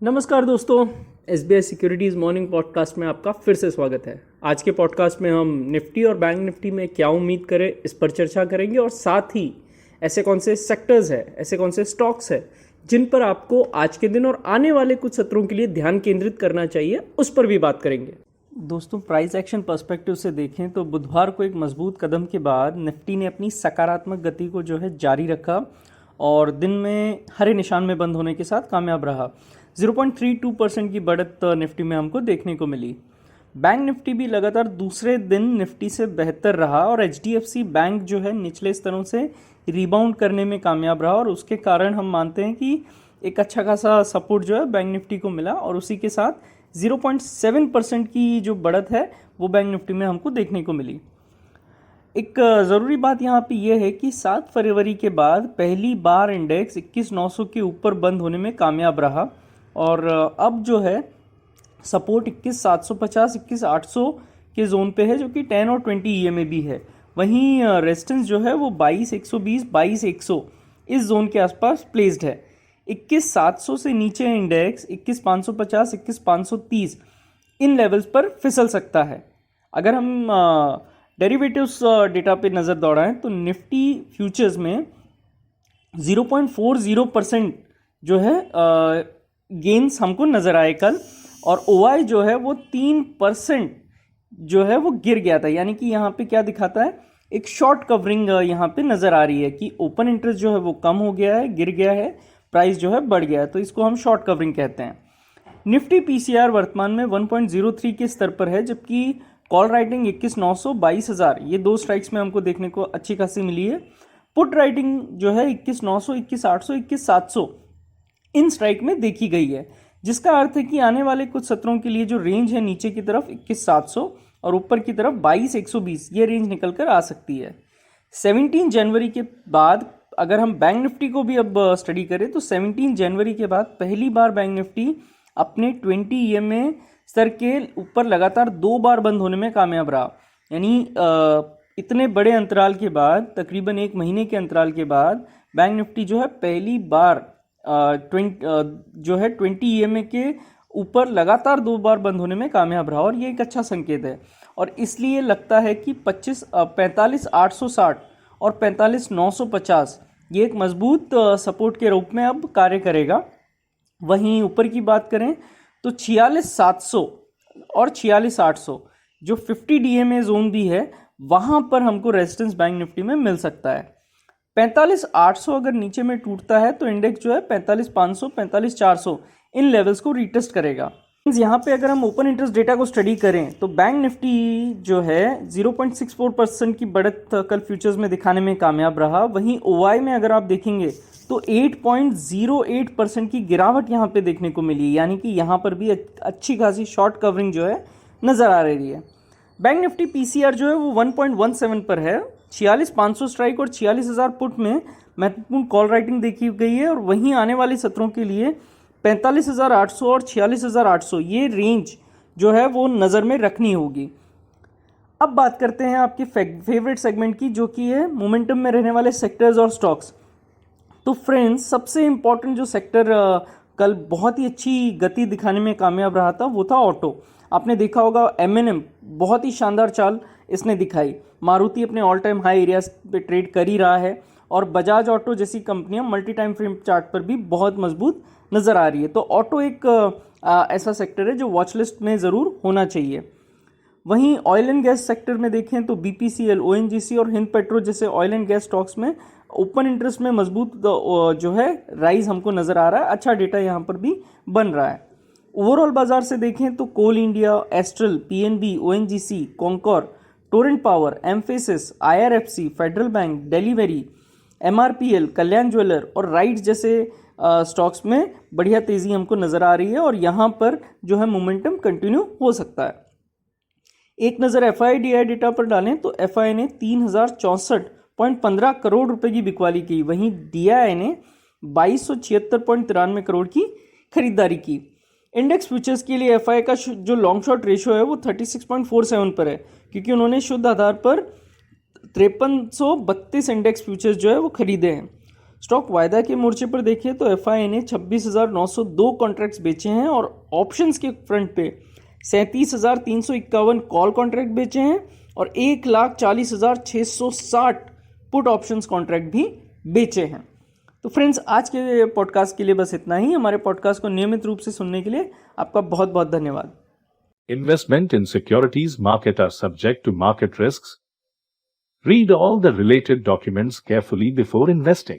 नमस्कार दोस्तों, SBI securities morning podcast में आपका फिर से स्वागत है। आज के पॉडकास्ट में हम निफ्टी और बैंक निफ्टी में क्या उम्मीद करें इस पर चर्चा करेंगे और साथ ही ऐसे कौन से सेक्टर्स हैं, ऐसे कौन से स्टॉक्स हैं जिन पर आपको आज के दिन और आने वाले कुछ सत्रों के लिए ध्यान केंद्रित करना चाहिए, उस पर भी बात करेंगे। दोस्तों, प्राइस एक्शन पर्सपेक्टिव से देखें तो बुधवार को एक मजबूत कदम के बाद निफ्टी ने अपनी सकारात्मक गति को जारी रखा और दिन में हरे निशान में बंद होने के साथ कामयाब रहा। 0.32% की बढ़त निफ्टी में हमको देखने को मिली। बैंक निफ्टी भी लगातार दूसरे दिन निफ्टी से बेहतर रहा और एचडीएफसी बैंक निचले स्तरों से रिबाउंड करने में कामयाब रहा और उसके कारण हम मानते हैं कि एक अच्छा खासा सपोर्ट बैंक निफ्टी को मिला और उसी के साथ 0.7% की जो बढ़त है वो बैंक निफ्टी में हमको देखने को मिली। एक ज़रूरी बात यहाँ पे ये है कि 7 फरवरी के बाद पहली बार इंडेक्स 21,900 के ऊपर बंद होने में कामयाब रहा और अब सपोर्ट 21,750 21,800 के जोन पे है, जो कि 10 और 20 EMA भी है। वहीं रेजिस्टेंस वो 22,120 22,100 इस जोन के आसपास प्लेस्ड है। 21,700 से नीचे इंडेक्स 21,550 21,530 इन लेवल्स पर फिसल सकता है। अगर हम डेरिवेटिव्स डेटा पे नज़र दौड़ाएं तो निफ्टी फ्यूचर्स में 0.40% गेन्स हमको नज़र आए कल, और OI वो 3% वो गिर गया था। यानी कि यहाँ पे क्या दिखाता है, एक शॉर्ट कवरिंग यहाँ पे नज़र आ रही है कि ओपन इंटरेस्ट वो कम हो गया है, गिर गया है, प्राइस बढ़ गया है, तो इसको हम शॉर्ट कवरिंग कहते हैं। निफ्टी PCR वर्तमान में 1.03 के स्तर पर है, जबकि कॉल राइटिंग 21,900 22,000 ये दो स्ट्राइक्स में हमको देखने को अच्छी खासी मिली है। पुट राइटिंग 21,900 21,800 21,700 इन स्ट्राइक में देखी गई है, जिसका अर्थ है कि आने वाले कुछ सत्रों के लिए जो रेंज है नीचे की तरफ 21,700 और ऊपर की तरफ 22,120 ये रेंज निकल कर आ सकती है। 17 जनवरी के बाद अगर हम बैंक निफ्टी को भी अब स्टडी करें तो 17 जनवरी के बाद पहली बार बैंक निफ्टी अपने 20 EMA स्तर के ऊपर लगातार 2 बार बंद होने में कामयाब रहा। यानी इतने बड़े अंतराल के बाद, तकरीबन 1 महीने के अंतराल के बाद बैंक निफ्टी पहली बार 20 EMA के ऊपर लगातार 2 बार बंद होने में कामयाब रहा और ये एक अच्छा संकेत है। और इसलिए लगता है कि 45,860 और 45,950 ये एक मजबूत सपोर्ट के रूप में अब कार्य करेगा। वहीं ऊपर की बात करें तो 46,700 और 46,800 जो 50 DMA जोन भी है, वहां पर हमको रेजिस्टेंस बैंक निफ्टी में मिल सकता है। 45,800 अगर नीचे में टूटता है तो इंडेक्स 45,500 45,400 इन लेवल्स को रीटेस्ट करेगा। यहाँ पे अगर हम ओपन इंटरेस्ट डेटा को स्टडी करें तो बैंक निफ्टी 0.64% की बढ़त कल फ्यूचर्स में दिखाने में कामयाब रहा। वहीं OI में अगर आप देखेंगे तो 8.08% की गिरावट यहाँ पे देखने को मिली, यानी कि यहाँ पर भी अच्छी खासी शॉर्ट कवरिंग नज़र आ रही है। बैंक निफ्टी PCR वो 1.17 पर है। 46,500 स्ट्राइक और 46,000 पुट में महत्वपूर्ण कॉल राइटिंग देखी गई है और वहीं आने वाले सत्रों के लिए 45,800 और 46,800 ये रेंज वो नज़र में रखनी होगी। अब बात करते हैं आपके फेवरेट सेगमेंट की, जो कि है मोमेंटम में रहने वाले सेक्टर्स और स्टॉक्स। तो फ्रेंड्स, सबसे इम्पॉर्टेंट जो सेक्टर कल बहुत ही अच्छी गति दिखाने में कामयाब रहा था वो था ऑटो। आपने देखा होगा M&M बहुत ही शानदार चाल इसने दिखाई। मारुति अपने ऑल टाइम हाई एरियाज पे ट्रेड कर ही रहा है और बजाज ऑटो जैसी कंपनियां मल्टी टाइम फ्रेम चार्ट पर भी बहुत मजबूत नज़र आ रही है। तो ऑटो एक ऐसा सेक्टर है जो वॉच लिस्ट में ज़रूर होना चाहिए। वहीं ऑयल एंड गैस सेक्टर में देखें तो BPCL ONGC और हिंद पेट्रो जैसे ऑयल एंड गैस स्टॉक्स में ओपन इंटरेस्ट में मजबूत राइज हमको नज़र आ रहा है। अच्छा डेटा यहाँ पर भी बन रहा है। ओवरऑल बाजार से देखें तो Coal India, Astral, PNB, ONGC, Concor, Torrent Power, Mphasis, IRFC, Federal Bank, Delhivery, MRPL, Kalyan jeweller और राइट जैसे स्टॉक्स में बढ़िया तेज़ी हमको नज़र आ रही है और यहाँ पर मोमेंटम कंटिन्यू हो सकता है। एक नज़र FIDI डेटा पर डालें तो FI ने 3,064.15 करोड़ रुपए की बिकवाली की। वहीं DII ने 2,276.93 करोड़ की खरीदारी की। इंडेक्स फ्यूचर्स के लिए FI का जो लॉन्ग शॉर्ट रेशियो है वो 36.47 पर है, क्योंकि उन्होंने शुद्ध आधार पर 5332 इंडेक्स फ्यूचर्स वो खरीदे हैं। स्टॉक वायदा के मोर्चे पर देखिए तो एफआई ने 26,902 कॉन्ट्रैक्ट्स बेचे हैं और ऑप्शंस के फ्रंट पे 37,351 कॉल कॉन्ट्रैक्ट बेचे हैं और 1,40,660 पुट ऑप्शंस कॉन्ट्रैक्ट भी बेचे हैं। तो फ्रेंड्स, आज के पॉडकास्ट के लिए बस इतना ही। हमारे पॉडकास्ट को नियमित रूप से सुनने के लिए आपका बहुत बहुत धन्यवाद। Investment in securities market are subject to market risks. Read all the related documents carefully before investing.